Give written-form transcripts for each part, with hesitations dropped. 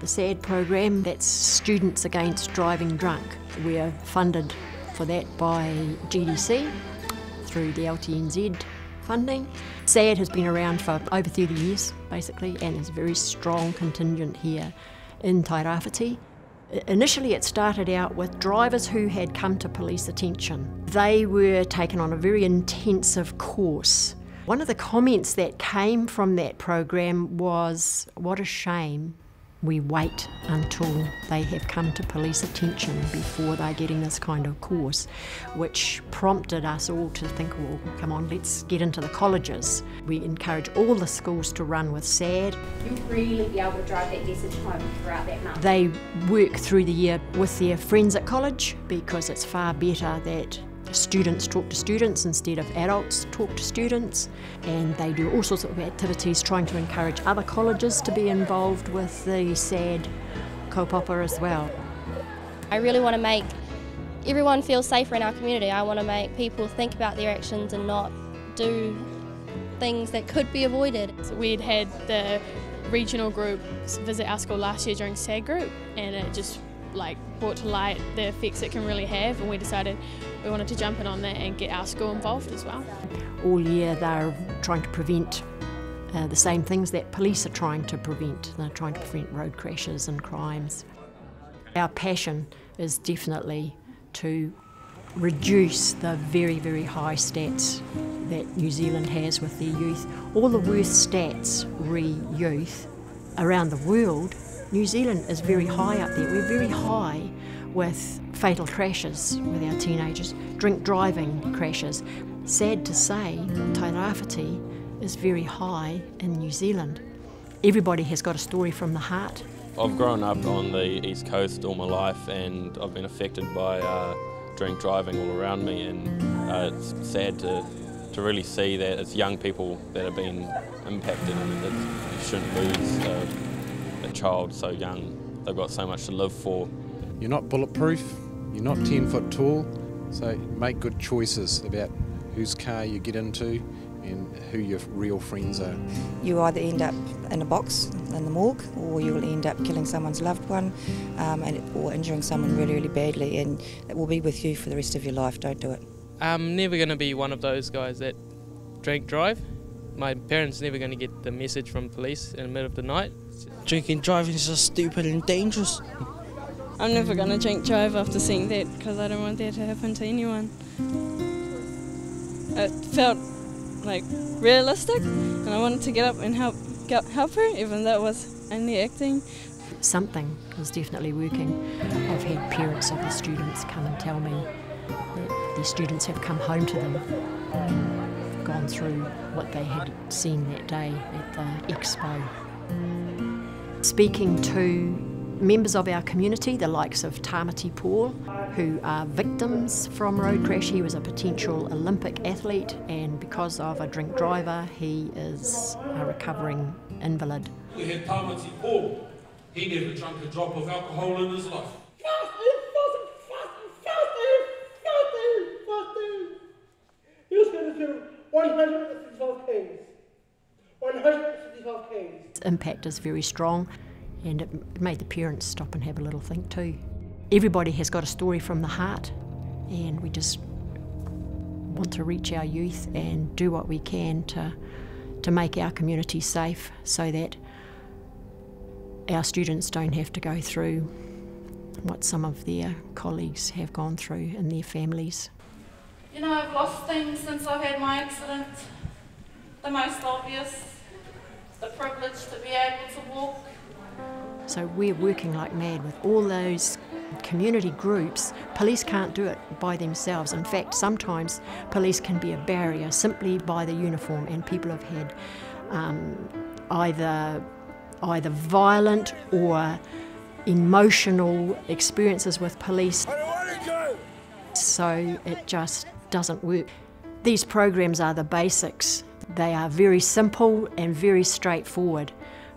the SADD program, that's Students Against Driving Drunk. We're funded for that by GDC through the LTNZ funding. SADD has been around for over 30 years basically, and there's a very strong contingent here in Tairawhiti. Initially it started out with drivers who had come to police attention. They were taken on a very intensive course. One of the comments that came from that program was, "What a shame we wait until they have come to police attention before they're getting this kind of course," which prompted us all to think, well, come on, let's get into the colleges. We encourage all the schools to run with SADD. You'll really be able to drive that message home throughout that month. They work through the year with their friends at college because it's far better that students talk to students instead of adults talk to students, and they do all sorts of activities trying to encourage other colleges to be involved with the SADD kaupapa as well. I really want to make everyone feel safer in our community. I want to make people think about their actions and not do things that could be avoided. So we'd had the regional group visit our school last year during SADD group, and it just brought to light the effects it can really have, and we decided we wanted to jump in on that and get our school involved as well. All year they're trying to prevent the same things that police are trying to prevent. They're trying to prevent road crashes and crimes. Our passion is definitely to reduce the very, very high stats that New Zealand has with their youth. All the worst stats re youth around the world, New Zealand is very high up there. We're very high with fatal crashes with our teenagers, drink driving crashes. Sad to say, Tairawhiti is very high in New Zealand. Everybody has got a story from the heart. I've grown up on the East Coast all my life, and I've been affected by drink driving all around me, and it's sad to really see that it's young people that have been impacted, and that you shouldn't lose a child so young. They've got so much to live for. You're not bulletproof, you're not 10 foot tall, so make good choices about whose car you get into and who your real friends are. You either end up in a box in the morgue, or you will end up killing someone's loved one or injuring someone really, really badly, and it will be with you for the rest of your life. Don't do it. I'm never going to be one of those guys that drink drive. My parents never going to get the message from police in the middle of the night. Drinking driving is just stupid and dangerous. I'm never going to drink drive after seeing that, because I don't want that to happen to anyone. It felt realistic, and I wanted to get up and help her, even though it was only acting. Something is definitely working. I've had parents of the students come and tell me that the students have come home to them and gone through what they had seen that day at the expo. Speaking to members of our community, the likes of Tairawhiti Paul, who are victims from road crash. He was a potential Olympic athlete, and because of a drink driver, he is a recovering invalid. We had Tairawhiti Paul. He never drank a drop of alcohol in his life. He was going to do 165 Ks. 165 Ks. Impact is very strong, and it made the parents stop and have a little think too. Everybody has got a story from the heart, and we just want to reach our youth and do what we can to make our community safe, so that our students don't have to go through what some of their colleagues have gone through in their families. You know, I've lost things since I've had my accident. The most obvious, the privilege to be able to walk. So we're working like mad with all those community groups. Police can't do it by themselves. In fact, sometimes police can be a barrier simply by the uniform, and people have had either violent or emotional experiences with police. So it just doesn't work. These programs are the basics. They are very simple and very straightforward,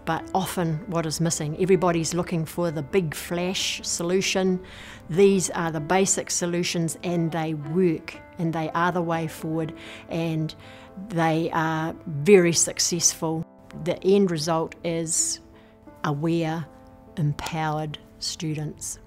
but often what is missing. Everybody's looking for the big flash solution. These are the basic solutions, and they work, and they are the way forward, and they are very successful. The end result is aware empowered students.